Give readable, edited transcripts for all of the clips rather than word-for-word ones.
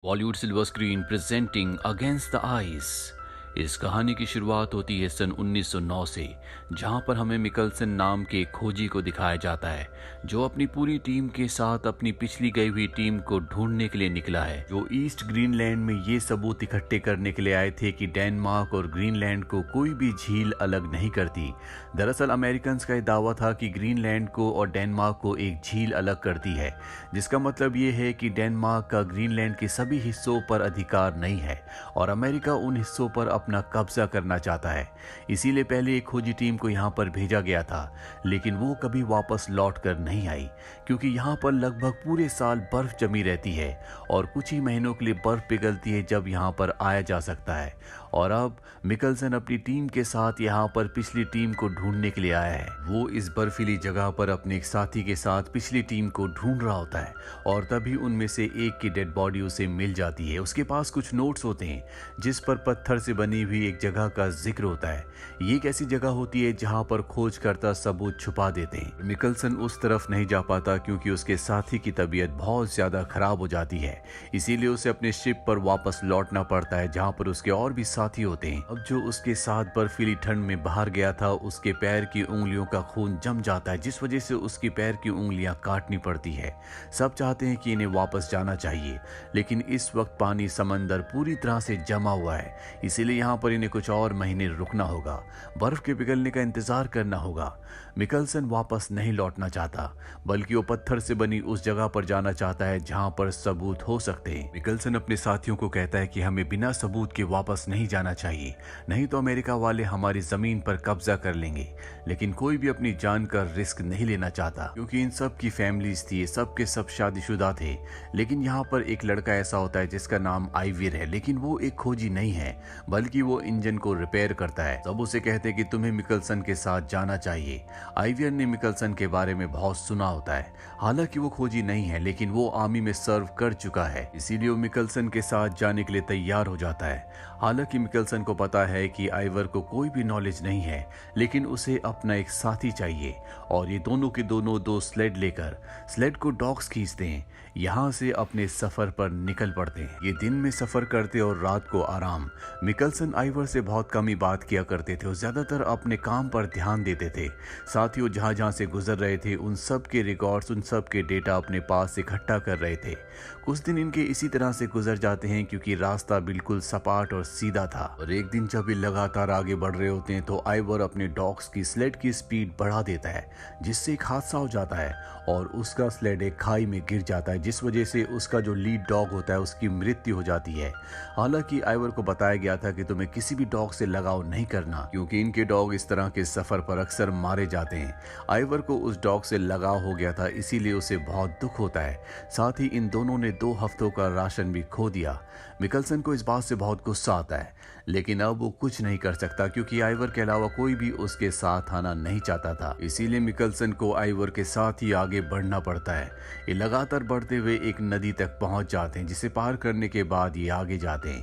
Bollywood silver screen presenting against the ice. इस कहानी की शुरुआत होती है सन 1909 से, जहां पर हमें मिकलसन नाम के एक खोजी को दिखाया जाता है जो अपनी पूरी टीम के साथ अपनी पिछली गई हुई टीम को ढूंढने के लिए निकला है, जो ईस्ट ग्रीनलैंड में ये सबूत इकट्ठे करने के लिए आए थे कि डेनमार्क और ग्रीनलैंड को कोई भी झील अलग नहीं करती। दरअसल अमेरिकन का यह दावा था कि ग्रीनलैंड को और डेनमार्क को एक झील अलग करती है, जिसका मतलब ये है कि डेनमार्क का ग्रीनलैंड के सभी हिस्सों पर अधिकार नहीं है और अमेरिका उन हिस्सों पर अपना कब्जा करना चाहता है। इसीलिए पहले एक खोजी टीम को यहाँ पर भेजा गया था, लेकिन वो कभी वापस लौट कर नहीं आई, क्योंकि यहाँ पर लगभग पूरे साल बर्फ जमी रहती है और कुछ ही महीनों के लिए बर्फ पिघलती है जब यहाँ पर आया जा सकता है। और अब मिकलसन अपनी टीम के साथ यहाँ पर पिछली टीम को ढूंढने के लिए आया है। वो इस बर्फीली जगह पर अपने एक साथी के साथ पिछली टीम को ढूंढ रहा होता है और तभी उनमें से एक की डेड बॉडी उसे मिल जाती है। उसके पास कुछ नोट्स होते हैं जिस पर पत्थर से बनी हुई एक जगह का जिक्र होता है। ये एक ऐसी जगह होती है जहां पर खोजकर्ता सबूत छुपा देते हैं। मिकलसन उस तरफ नहीं जा पाता क्योंकि उसके साथी की तबीयत बहुत ज्यादा खराब हो जाती है, इसीलिए उसे अपने शिप पर वापस लौटना पड़ता है जहां पर उसके और भी साथी होते हैं। अब जो उसके साथ बर्फीली ठंड में बाहर गया था, उसके पैर की उंगलियों का खून जम जाता है, जिस वजह से उसकी पैर की उंगलियां काटनी पड़ती है। सब चाहते हैं कि इन्हें वापस जाना चाहिए, लेकिन इस वक्त पानी समंदर पूरी तरह से जमा हुआ है, इसीलिए यहाँ पर इन्हें कुछ और महीने रुकना होगा, बर्फ के पिघलने का इंतजार करना होगा। मिकलसन वापस नहीं लौटना चाहता, बल्कि वो पत्थर से बनी उस जगह पर जाना चाहता है जहां पर सबूत हो सकते हैं। मिकलसन अपने साथियों को कहता है कि हमें बिना सबूत के वापस नहीं जाना चाहिए, नहीं तो अमेरिका वाले हमारी जमीन पर कब्जा कर लेंगे। लेकिन कोई भी अपनी जान का रिस्क नहीं लेना चाहता, क्योंकि इन सब की फैमिलीज थी, सब के सब शादीशुदा थे। लेकिन यहाँ पर एक लड़का ऐसा होता है जिसका नाम आइविर है, लेकिन वो एक खोजी नहीं है, बल्कि वो इंजन को रिपेयर करता है। सब उसे कहते हैं कि तुम्हें मिकलसन के साथ जाना चाहिए। आइवियर ने मिकलसन के बारे में बहुत सुना होता है, हालांकि वो खोजी नहीं है, लेकिन वो आर्मी में सर्व कर चुका है, इसीलिए वो मिकलसन के साथ जाने के लिए तैयार हो जाता है। हालांकि मिकलसन को पता है कि आइवर को कोई भी नॉलेज नहीं है, लेकिन उसे अपना एक साथी चाहिए और ये दोनों के दोनों दो स्लेड लेकर स्लेड को डॉक्स खींचते हैं, यहाँ से अपने सफर पर निकल पड़ते हैं। ये दिन में सफर करते और रात को आराम। मिकलसन आइवर से बहुत कम ही बात किया करते थे और ज्यादातर अपने काम पर ध्यान देते थे। साथ ही वो जहां जहां से गुजर रहे थे उन सब के रिकॉर्ड्स, उन सब के डेटा अपने पास इकट्ठा कर रहे थे। कुछ दिन इनके इसी तरह से गुजर जाते हैं क्योंकि रास्ता बिल्कुल सपाट और सीधा था। और एक दिन जब ये लगातार आगे बढ़ रहे होते हैं तो आइवर अपने डॉग्स की स्लेड की स्पीड बढ़ा देता है, जिससे एक हादसा हो जाता है और उसका स्लेड एक खाई में गिर जाता है, जिस वजह से उसका जो लीड डॉग होता है उसकी मृत्यु हो जाती है। हालांकि आइवर को बताया गया था कि तुम्हें किसी भी डॉग से लगाव नहीं करना, क्योंकि इनके डॉग इस तरह के सफर पर अक्सर मारे जाते हैं। आइवर को उस डॉग से लगाव हो गया था, इसीलिए उसे बहुत दुख होता है। साथ ही इन दोनों ने 2 हफ्तों का राशन भी खो दिया। मिकलसन को इस बात से बहुत गुस्सा आता है, लेकिन अब वो कुछ नहीं कर सकता क्योंकि आइवर के अलावा कोई भी उसके साथ आना नहीं चाहता था। इसीलिए मिकलसन को आइवर के साथ ही आगे बढ़ना पड़ता है। ये लगातार बढ़ते हुए एक नदी तक पहुंच जाते हैं, जिसे पार करने के बाद ये आगे जाते हैं।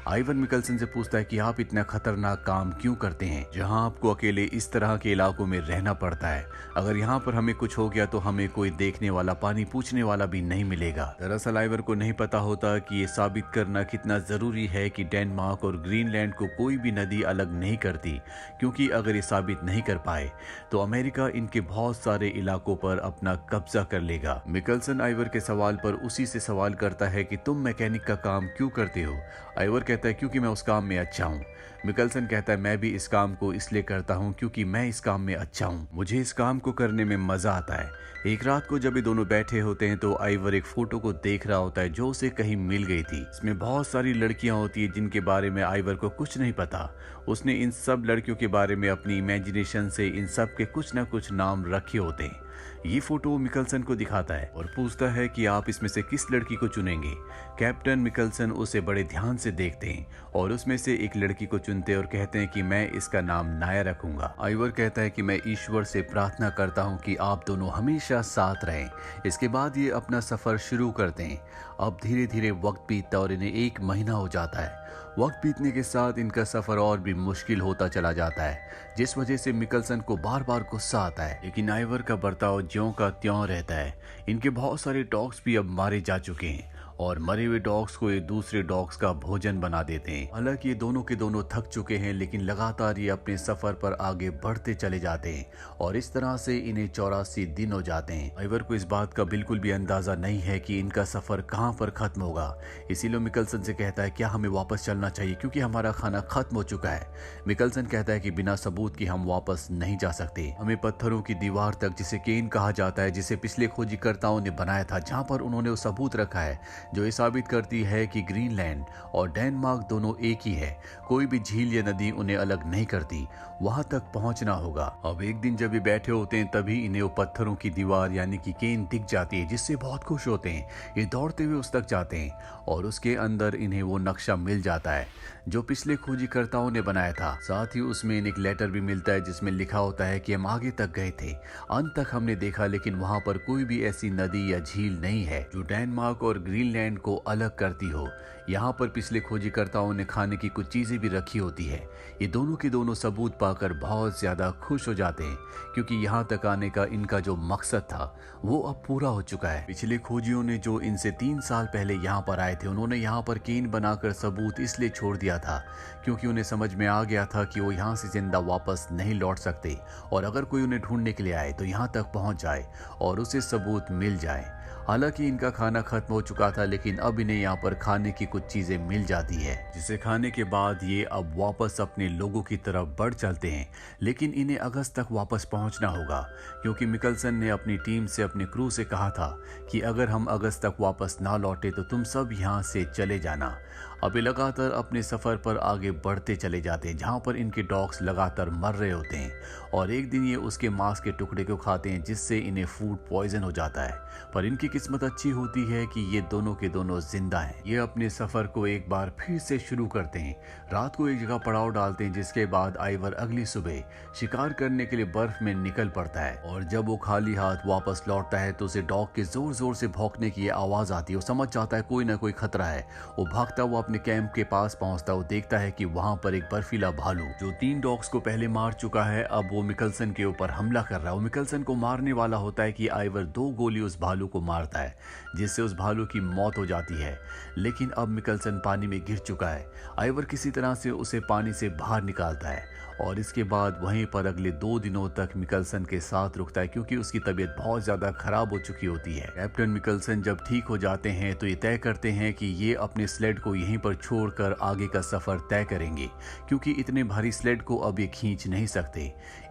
आइवर मिकलसन से पूछता है कि आप इतना खतरनाक काम क्यों करते हैं, जहां आपको अकेले इस तरह के इलाकों में रहना पड़ता है। अगर यहाँ पर हमें कुछ हो गया तो हमें कोई देखने वाला, पानी पूछने वाला भी नहीं मिलेगा। दरअसल आइवर को नहीं पता होता कि ये साबित करना कितना जरूरी है कि डेनमार्क और ग्रीनलैंड को कोई भी नदी अलग नहीं करती, क्योंकि अगर ये साबित नहीं कर पाए तो अमेरिका इनके बहुत सारे इलाकों पर अपना कब्जा कर लेगा। मिकलसन आइवर के सवाल पर उसी से सवाल करता है कि तुम मैकेनिक का काम क्यों करते हो। आइवर कहता है क्योंकि मैं उस काम में अच्छा हूँ। मिकलसन कहता है मैं भी इस काम को इसलिए करता हूँ क्योंकि मैं इस काम में अच्छा हूँ, मुझे इस काम को करने में मजा आता है। एक रात को जब ये दोनों बैठे होते हैं तो आइवर एक फोटो को देख रहा होता है जो उसे कहीं मिल गई थी। इसमें बहुत सारी लड़कियां होती है जिनके बारे में आइवर को कुछ नहीं पता। उसने इन सब लड़कियों के बारे में अपनी इमेजिनेशन से इन सब के कुछ ना कुछ नाम रखे होते हैं। ये फोटो मिकलसन को दिखाता है और पूछता है कि आप इसमें से किस लड़की को चुनेंगे। कैप्टन मिकलसन उसे बड़े ध्यान से देखते हैं और उसमें से एक लड़की को चुनते हैं और कहते हैं कि मैं इसका नाम नाया रखूंगा। आइवर कहता है कि मैं ईश्वर से प्रार्थना करता हूं कि आप दोनों हमेशा साथ रहें। इसके बाद ये अपना सफर शुरू करते हैं। अब धीरे धीरे वक्त बीतता और इन्हें 1 महीना हो जाता है। वक्त बीतने के साथ इनका सफर और भी मुश्किल होता चला जाता है, जिस वजह से मिकलसन को बार बार गुस्सा आता है, लेकिन आइवर का बर्ताव ज्यों का त्यों रहता है। इनके बहुत सारे डॉग्स भी अब मारे जा चुके हैं और मरे हुए डॉग्स को ये दूसरे डॉग्स का भोजन बना देते हैं। हालांकि ये दोनों के दोनों थक चुके हैं, लेकिन लगातार ये अपने सफर पर आगे बढ़ते चले जाते हैं और इस तरह से इन्हें 84 दिन हो जाते हैं। आइवर को इस बात का बिल्कुल भी अंदाजा नहीं है कि इनका सफर कहाँ पर खत्म होगा। इसीलिए मिकलसन से कहता है क्या हमें वापस चलना चाहिए क्योंकि हमारा खाना खत्म हो चुका है। मिकलसन कहता है कि बिना सबूत के हम वापस नहीं जा सकते, हमें पत्थरों की दीवार तक, जिसे केन कहा जाता है, जिसे पिछले खोजीकर्ताओं ने बनाया था, जहां पर उन्होंने वो सबूत रखा है जो ये साबित करती है कि ग्रीनलैंड और डेनमार्क दोनों एक ही है। कोई भी झील या नदी उन्हें अलग नहीं करती, वहां तक पहुंचना होगा। अब एक दिन जब ये बैठे होते हैं तभी इन्हें वो पत्थरों की दीवार यानी कि केन दिख जाती है, जिससे बहुत खुश होते हैं। ये दौड़ते हुए उस तक जाते हैं और उसके अंदर इन्हें वो नक्शा मिल जाता है जो पिछले खोजीकर्ताओं ने बनाया था। साथ ही उसमें इन्हें एक लेटर भी मिलता है जिसमें लिखा होता है कि हम आगे तक गए थे, अंत तक हमने देखा, लेकिन वहां पर कोई भी ऐसी नदी या झील नहीं है जो डेनमार्क और ग्रीनलैंड को अलग करती हो। यहाँ पर पिछले खोजीकर्ताओं ने खाने की कुछ चीजें भी रखी होती है। ये दोनों के दोनों सबूत पाकर बहुत ज्यादा खुश हो जाते हैं क्योंकि यहाँ तक आने का इनका जो मकसद था वो अब पूरा हो चुका है। पिछले खोजियों ने जो इनसे 3 साल पहले यहाँ पर आए थे, उन्होंने यहाँ पर केन बनाकर सबूत इसलिए छोड़ दिया था क्योंकि उन्हें समझ में आ गया था कि वो यहाँ से जिंदा वापस नहीं लौट सकते और अगर कोई उन्हें ढूंढने के लिए आए तो यहाँ तक पहुंच जाए और उसे सबूत मिल जाए। हालांकि इनका खाना खत्म हो चुका था, लेकिन अब इन्हें यहाँ पर खाने की कुछ चीजें मिल जाती है जिसे खाने के बाद ये अब वापस अपने लोगों की तरफ बढ़ चलते हैं। लेकिन इन्हें अगस्त तक वापस पहुंचना होगा क्योंकि मिकलसन ने अपनी टीम से, अपने क्रू से कहा था कि अगर हम अगस्त तक वापस ना लौटे तो तुम सब यहाँ से चले जाना। अब ये लगातार अपने सफर पर आगे बढ़ते चले जाते हैं जहाँ पर इनके डॉग्स लगातार मर रहे होते हैं और एक दिन ये उसके मांस के टुकड़े को खाते हैं जिससे इन्हें फूड पॉइजन हो जाता है। पर इनकी किस्मत अच्छी होती है कि ये दोनों के दोनों जिंदा हैं। ये अपने सफर को एक बार फिर से शुरू करते हैं। रात को एक जगह पड़ाव डालते हैं जिसके बाद आइवर अगली सुबह शिकार करने के लिए बर्फ में निकल पड़ता है और जब वो खाली हाथ वापस लौटता है तो उसे डॉग के जोर जोर से भौंकने की आवाज आती है। वो समझ जाता है कोई ना कोई खतरा है। वो भागता हुआ अपने कैंप के पास पहुंचता, वो देखता है कि वहां पर एक बर्फीला भालू जो 3 डॉग्स को पहले मार चुका है, अब वो मिकलसन के ऊपर हमला कर रहा है। वो मिकलसन को मारने वाला होता है कि आइवर 2 गोली उस भालू को मारता है जिससे उस भालू की मौत हो जाती है। लेकिन अब मिकलसन पानी में गिर चुका है। आइवर किसी तरह से उसे पानी से बाहर निकालता है और इसके बाद वहीं पर अगले 2 दिनों तक मिकलसन के साथ रुकता है क्योंकि उसकी तबीयत बहुत ज्यादा खराब हो चुकी होती है। कैप्टन मिकलसन जब ठीक हो जाते हैं तो ये तय करते हैं कि ये अपने स्लेड को यहीं पर छोड़कर आगे का सफर तय करेंगे क्योंकि इतने भारी स्लेड को अब ये खींच नहीं सकते।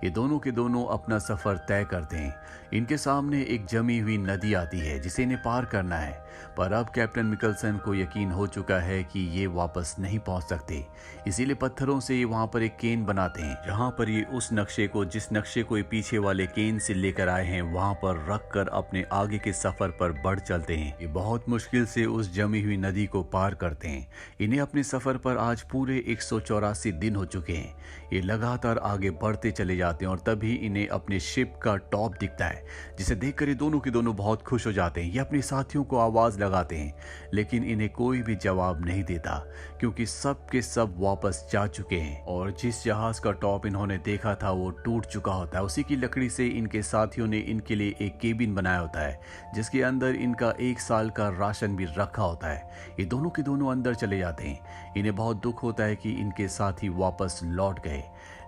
ये दोनों के दोनों अपना सफर तय करते हैं। इनके सामने एक जमी हुई नदी आती है जिसे इन्हें पार करना है, पर अब कैप्टन मिकलसन को यकीन हो चुका है कि ये वापस नहीं पहुंच सकते। इसीलिए पत्थरों से ये वहां पर एक केन बनाते हैं जहां पर ये उस नक्शे को, जिस नक्शे को ये पीछे वाले केन से लेकर आए हैं, वहां पर रख कर अपने आगे के सफर पर बढ़ चलते हैं। ये बहुत मुश्किल से उस जमी हुई नदी को पार करते हैं। इन्हें अपने सफर पर आज पूरे 184 दिन हो चुके हैं। ये लगातार आगे बढ़ते चले जाते हैं और तभी इन्हें अपने शिप का टॉप दिखता है जिसे देखकर ये दोनों के दोनों बहुत खुश हो जाते हैं। ये अपने साथियों को आवाज लगाते हैं लेकिन इन्हें कोई भी जवाब नहीं देता क्योंकि सब के सब वापस जा चुके हैं और जिस जहाज का टॉप इन्होंने देखा था वो टूट चुका होता है। उसी की लकड़ी से इनके साथियों ने इनके लिए एक केबिन बनाया होता है जिसके अंदर इनका 1 साल का राशन भी रखा होता है। ये दोनों के दोनों अंदर चले जाते हैं। इन्हें बहुत दुख होता है कि इनके साथी वापस लौट गए,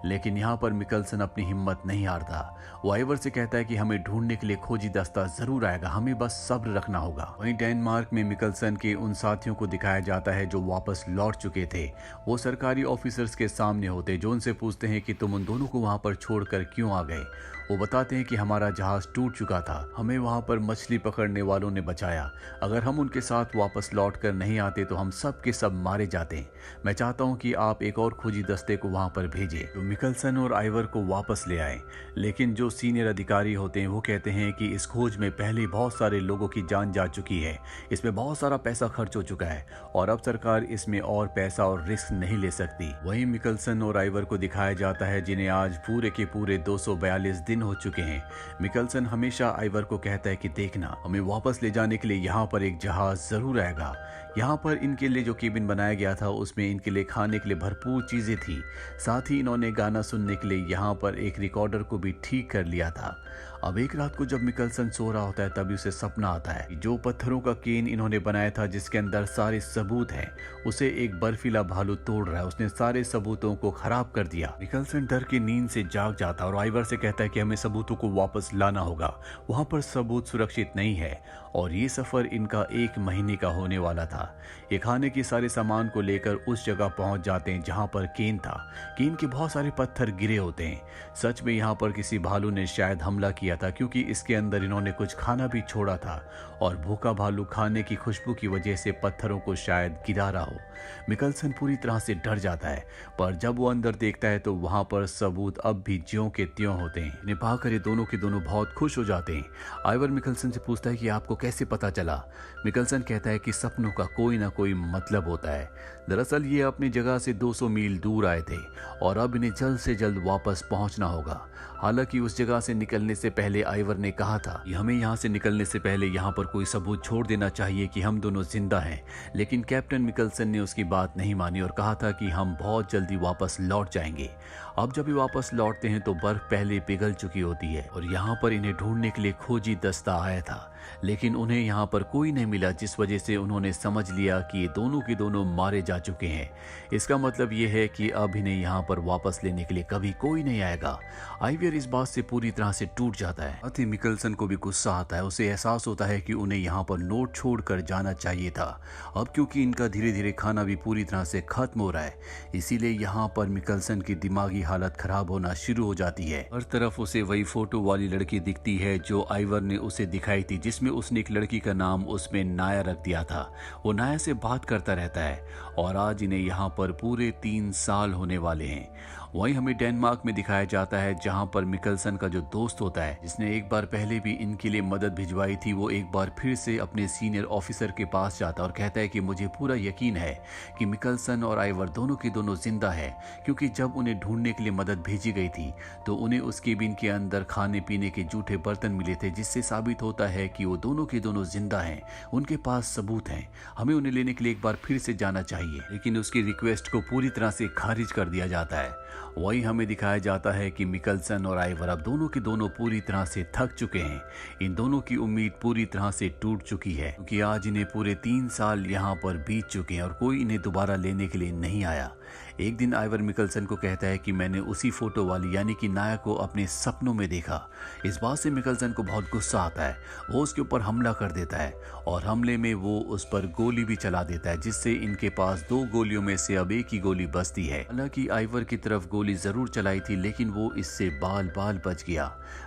लेकिन यहाँ पर मिकलसन अपनी हिम्मत नहीं हारता। वो आइवर से कहता है कि हमें ढूंढने के लिए खोजी दस्ता जरूर आएगा, हमें बस सब्र रखना होगा। वहीं डेनमार्क में मिकलसन के उन साथियों को दिखाया जाता है जो वापस लौट चुके थे। वो सरकारी ऑफिसर्स के सामने होते जो उनसे पूछते हैं कि तुम उन दोनों को वहां पर छोड़कर क्यों आ गए। वो बताते हैं कि हमारा जहाज टूट चुका था, हमें वहां पर मछली पकड़ने वालों ने बचाया। अगर हम उनके साथ वापस लौट कर नहीं आते तो हम सब के सब मारे जाते। मैं चाहता हूं कि आप एक और खोजी दस्ते को वहां पर भेजें जो मिकलसन और आइवर को वापस ले आए। लेकिन जो सीनियर अधिकारी होते हैं वो कहते हैं कि इस खोज में पहले बहुत सारे लोगों की जान जा चुकी है, इसमें बहुत सारा पैसा खर्च हो चुका है और अब सरकार इसमें और पैसा और रिस्क नहीं ले सकती। वहीं मिकलसन और आइवर को दिखाया जाता है जिन्हें आज पूरे के पूरे 242 दिन हो चुके हैं। मिकलसन हमेशा आइवर को कहता है कि देखना, हमें वापस ले जाने के लिए यहाँ पर एक जहाज जरूर आएगा। यहाँ पर इनके लिए जो केबिन बनाया गया था उसमें इनके लिए खाने के लिए भरपूर चीजें थी। साथ ही इन्होंने गाना सुनने के लिए यहाँ पर एक रिकॉर्डर को भी ठीक कर लिया था। अब एक रात को जब मिकलसन सो रहा होता है तभी उसे सपना आता है कि जो पत्थरों का केन इन्होंने बनाया था जिसके अंदर सारे सबूत हैं, उसे एक बर्फीला भालू तोड़ रहा है। उसने सारे सबूतों को खराब कर दिया। मिकलसन डर के नींद से जाग जाता है और आइवर से कहता है कि हमें सबूतों को वापस लाना होगा, वहां पर सबूत सुरक्षित नहीं है। और ये सफर इनका 1 महीने का होने वाला था। ये खाने के सारे सामान को लेकर उस जगह पहुंच जाते हैं जहां पर केन था। केन के बहुत सारे पत्थर गिरे होते हैं। सच में यहाँ पर किसी भालू ने शायद हमला किया था, क्योंकि इसके अंदर इन्होंने कुछ खाना भी छोड़ा था और भूखा भालू खाने की खुशबू की वजह से पत्थरों को शायद गिरा रहा हो। मिकलसन पूरी तरह से डर जाता है, पर जब वो अंदर देखता है तो वहां पर सबूत अब भी ज्यों के त्यों होते हैं। इन्हें पाकर ये दोनों के दोनों बहुत खुश हो जाते हैं। आइवर मिकलसन से पूछता है कि आपको कैसे पता चला? मिकलसन कहता है कि सपनों का कोई ना कोई मतलब होता है। दरअसल ये अपनी जगह से 200 मील दूर आए थे और अब इन्हें जल्द से जल्द वापस पहुंचना होगा। हालांकि उस जगह से निकलने से पहले आइवर ने कहा था कि हमें यहाँ से निकलने से पहले यहाँ पर कोई सबूत छोड़ देना चाहिए कि हम दोनों जिंदा हैं। लेकिन कैप्टन मिकलसन ने उसकी बात नहीं मानी और कहा था कि हम बहुत जल्दी वापस लौट जाएंगे। अब जब ये वापस लौटते हैं तो बर्फ पहले पिघल चुकी होती है और यहाँ पर इन्हें ढूंढने के लिए खोजी दस्ता आया था, लेकिन उन्हें यहाँ पर कोई नहीं मिला, जिस वजह से उन्होंने समझ लिया कि ये दोनों के दोनों मारे जा चुके हैं। इसका मतलब ये है कि अब इन्हें यहाँ पर वापस लेने के लिए कभी कोई नहीं आएगा। आइवर इस बात से पूरी तरह से टूट जाता है। अति मिकलसन को भी गुस्सा आता है। उसे एहसास होता है कि उन्हें यहाँ पर नोट छोड़कर जाना चाहिए था। अब क्योंकि इनका धीरे धीरे खाना भी पूरी तरह से खत्म हो रहा है, इसीलिए यहाँ पर मिकलसन की दिमागी हालत खराब होना शुरू हो जाती है। हर तरफ उसे वही फोटो वाली लड़की दिखती है जो आइवर ने उसे दिखाई थी, जिसमें उसने एक लड़की का नाम उसमें नाया रख दिया था। वो नाया से बात करता रहता है और आज इन्हें यहाँ पर पूरे 3 साल होने वाले हैं। वहीं हमें डेनमार्क में दिखाया जाता है जहां पर मिकलसन का जो दोस्त होता है, जिसने एक बार पहले भी इनके लिए मदद भिजवाई थी, वो एक बार फिर से अपने सीनियर ऑफिसर के पास जाता है और कहता है कि मुझे पूरा यकीन है कि मिकलसन और आइवर दोनों के दोनों जिंदा है, क्योंकि जब उन्हें ढूंढने के लिए मदद भेजी गई थी तो उन्हें उस केबिन के अंदर खाने पीने के जूठे बर्तन मिले थे, जिससे साबित होता है कि वो दोनों के दोनों जिंदा हैं। उनके पास सबूत हैं। हमें उन्हें लेने के लिए एक बार फिर से जाना चाहिए, लेकिन उसकी रिक्वेस्ट को पूरी तरह से खारिज कर दिया जाता है। वही हमें दिखाया जाता है कि मिकलसन और आइवर अब दोनों के दोनों पूरी तरह से थक चुके हैं। इन दोनों की उम्मीद पूरी तरह से टूट चुकी है, क्योंकि आज इन्हें पूरे 3 साल यहाँ पर बीत चुके हैं और कोई इन्हें दोबारा लेने के लिए नहीं आया। एक दिन आइवर मिकलसन को कहता है कि मैंने उसी फोटो वाली यानी कि नाया को अपने सपनों में देखा। इस बात से मिकलसन को बहुत गुस्सा आता है। वो उसके ऊपर हमला कर देता है और हमले में वो उस पर गोली भी चला देता है, जिससे इनके पास 2 गोलियों में से अब एक ही गोली बचती है। हालांकि आइवर की तरफ गोली जरूर चलाई थी, लेकिन वो इससे बाल बाल बच गया।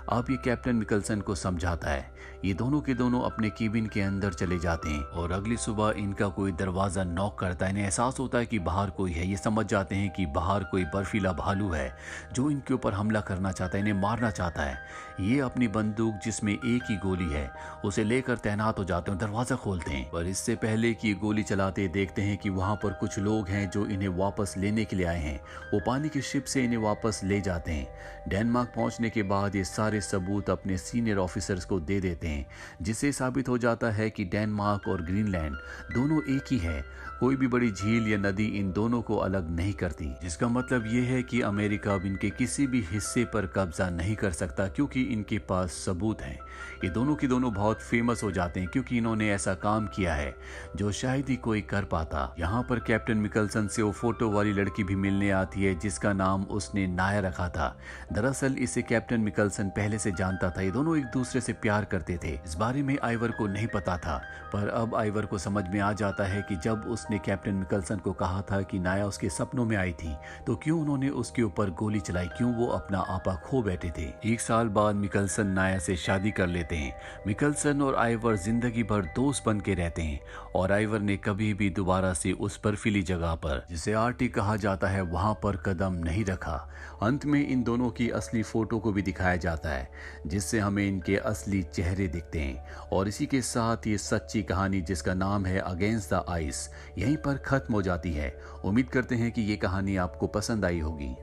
अब ये कैप्टन मिकलसन को समझाता है। ये दोनों के दोनों अपने केबिन के अंदर चले जाते हैं और अगली सुबह इनका कोई दरवाजा नॉक करता है। इन्हें एहसास होता है कि बाहर कोई है। ये समझ जाते हैं कि बाहर कोई बर्फीला भालू है जो इनके ऊपर हमला करना चाहता है, इन्हें मारना चाहता है। ये अपनी बंदूक जिसमें एक ही गोली है उसे लेकर तैनात हो जाते हैं, दरवाजा खोलते हैं। पर इससे पहले कि गोली चलाते देखते हैं कि वहां पर कुछ लोग हैं जो इन्हें वापस लेने के लिए आए हैं। वो पानी की शिप से इन्हें वापस ले जाते हैं। डेनमार्क पहुंचने के बाद ये सारे सबूत अपने सीनियर ऑफिसर्स को दे देते हैं, जिससे साबित हो जाता है कि डेनमार्क और ग्रीनलैंड दोनों एक ही है। कोई भी बड़ी झील या नदी इन दोनों को अलग नहीं करती, जिसका मतलब ये है कि अमेरिका अब इनके किसी भी हिस्से पर कब्जा नहीं कर सकता, क्योंकि इनके पास सबूत हैं। ये दोनों के दोनों बहुत फेमस हो जाते हैं क्योंकि इन्होंने ऐसा काम किया है जो शायद ही कोई कर पाता। यहाँ पर कैप्टन मिकलसन से वो फोटो वाली लड़की भी मिलने आती है जिसका नाम उसने नाया रखा था। दरअसल इसे कैप्टन मिकलसन पहले से जानता था। ये दोनों एक दूसरे से प्यार करते थे। इस बारे में आइवर को नहीं पता था, पर अब आइवर को समझ में आ जाता है कि जब उसने कैप्टन मिकलसन को कहा था कि नाया उसके सपनों में आई थी तो क्यों उन्होंने उसके ऊपर गोली चलाई, क्यों वो अपना आपा खो बैठे थे। 1 साल बाद मिकलसन नाया से शादी कर लेते हैं। मिकलसन और आइवर जिंदगी भर दोस्त बन के रहते हैं और आइवर ने कभी भी दोबारा से उस बर्फीली जगह पर, जिसे आर्टिक कहा जाता है, वहां पर कदम नहीं रखा। अंत में इन दोनों की असली फोटो को भी दिखाया जाता है, जिससे हमें इनके असली चेहरे दिखते हैं। और इसी के साथ ये सच्ची कहानी जिसका नाम है अगेंस्ट द आइस यहीं पर खत्म हो जाती है। उम्मीद करते हैं कि ये कहानी आपको पसंद आई होगी।